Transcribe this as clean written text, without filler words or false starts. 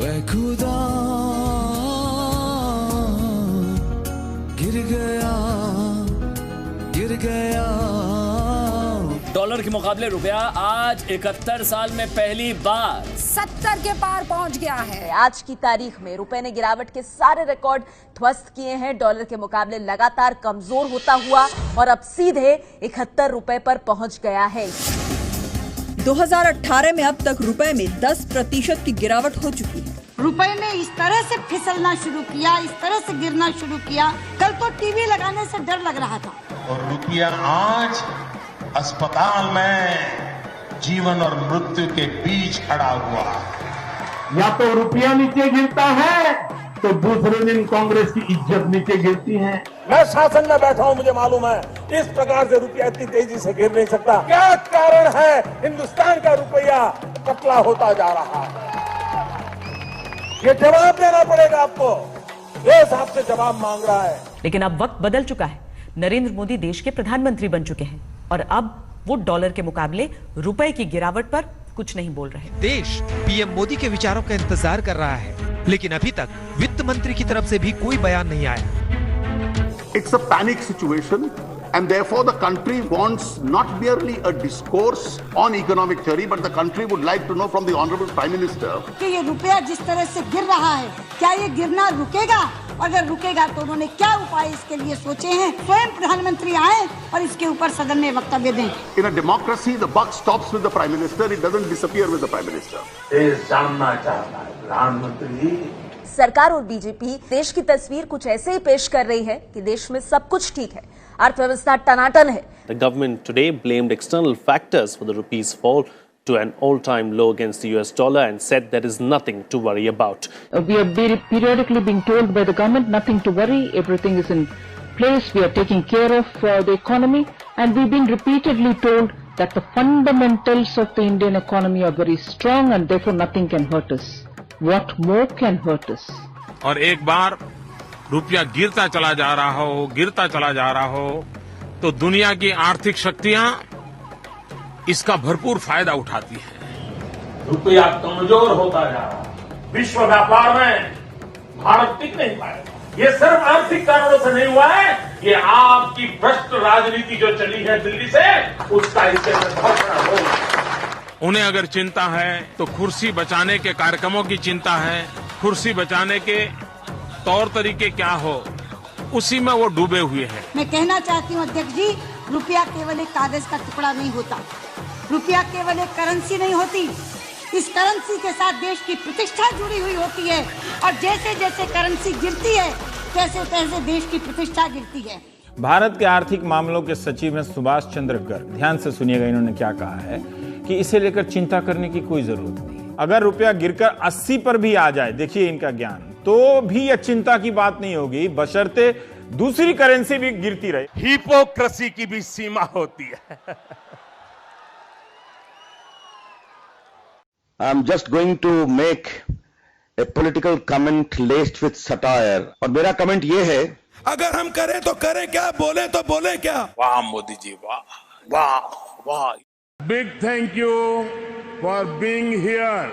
वह खुदा गिर गया। डॉलर के मुकाबले रुपया आज 71 साल में पहली बार 70 के पार पहुंच गया है। आज की तारीख में रुपए ने गिरावट के सारे रिकॉर्ड ध्वस्त किए हैं। डॉलर के मुकाबले लगातार कमजोर होता हुआ और अब सीधे 71 रुपए पर पहुंच गया है। 2018 में अब तक रुपए में 10% की गिरावट हो चुकी है। रुपए ने इस तरह से फिसलना शुरू किया, इस तरह से गिरना शुरू किया, कल तो टीवी लगाने से डर लग रहा था। और रुपया आज अस्पताल में जीवन और मृत्यु के बीच खड़ा हुआ। या तो रुपया नीचे गिरता है तो दूसरे दिन कांग्रेस की इज्जत नीचे गिरती है। मैं शासन में बैठा हूं, मुझे मालूम है इस प्रकार से रुपया इतनी तेजी से गिर नहीं सकता। क्या कारण है हिंदुस्तान का रुपया पतला होता जा रहा है? ये जवाब देना पड़ेगा आपको। देश आपसे जवाब मांग रहा है। लेकिन अब वक्त बदल चुका है। नरेंद्र मोदी देश के प्रधानमंत्री बन चुके हैं और अब वो डॉलर के मुकाबले रुपए की गिरावट पर कुछ नहीं बोल रहे। देश पीएम मोदी के विचारों का इंतजार कर रहा है, लेकिन अभी तक वित्त मंत्री की तरफ से भी कोई बयान नहीं आया। It's a panic situation and therefore the country wants not merely a discourse on economic theory but the country would like to know from the honorable prime minister कि ये रुपया जिस तरह से गिर रहा है, क्या ये गिरना रुकेगा? अगर रुकेगा तो उन्होंने क्या उपाय इसके लिए सोचे हैं? स्वयं प्रधानमंत्री आए और इसके ऊपर सदन में वक्तव्य दें। In a democracy the buck stops with the prime minister, it doesn't disappear with the prime minister. देश जानना चाहता है प्रधानमंत्री जी। सरकार और बीजेपी देश की तस्वीर कुछ ऐसे ही पेश कर रही है कि देश में सब कुछ ठीक है, अर्थव्यवस्था टनाटन है। The government today blamed external factors for the rupee's fall to an all-time low against the US dollar and said there is nothing to worry about. We are periodically being told by the government nothing to worry, everything is in place, we are taking care of the economy, and we've been repeatedly told that the fundamentals of the Indian economy are very strong and therefore nothing can hurt us. What more can hurt us? और एक बार रुपया गिरता चला जा रहा हो तो दुनिया की आर्थिक शक्तियां इसका भरपूर फायदा उठाती है। रुपया कमजोर होता जा रहा है। विश्व व्यापार में भारत टिक नहीं पाएगा। ये सिर्फ आर्थिक कारणों से नहीं हुआ है, ये आपकी भ्रष्ट राजनीति जो चली है दिल्ली से, उसका इससे बहुत बड़ा रोल है। उन्हें अगर चिंता है तो कुर्सी बचाने के कार्यक्रमों की चिंता है, कुर्सी बचाने के तौर तरीके क्या हो उसी में वो डूबे हुए हैं। मैं कहना चाहती हूँ अध्यक्ष जी, रुपया केवल एक कागज का टुकड़ा नहीं होता, रुपया केवल एक करेंसी नहीं होती। इस करेंसी के साथ देश की प्रतिष्ठा जुड़ी हुई होती है और जैसे जैसे करेंसी गिरती है तैसे तैसे देश की प्रतिष्ठा गिरती है। भारत के आर्थिक मामलों के सचिव हैं सुभाष चंद्र गर्ग। ध्यान से सुनिएगा, इन्होंने क्या कहा है कि इसे लेकर चिंता करने की कोई जरूरत नहीं। अगर रुपया गिरकर 80 पर भी आ जाए, देखिए इनका ज्ञान, तो भी यह चिंता की बात नहीं होगी, बशर्ते दूसरी करेंसी भी गिरती रहे। हिपोक्रेसी की भी सीमा होती है। I'm just going to make a political comment laced with satire. और मेरा कमेंट ये है, अगर हम करें तो करें क्या, बोले तो बोले क्या। वाह मोदी जी, वाह वाह वाह। Big thank you for being here.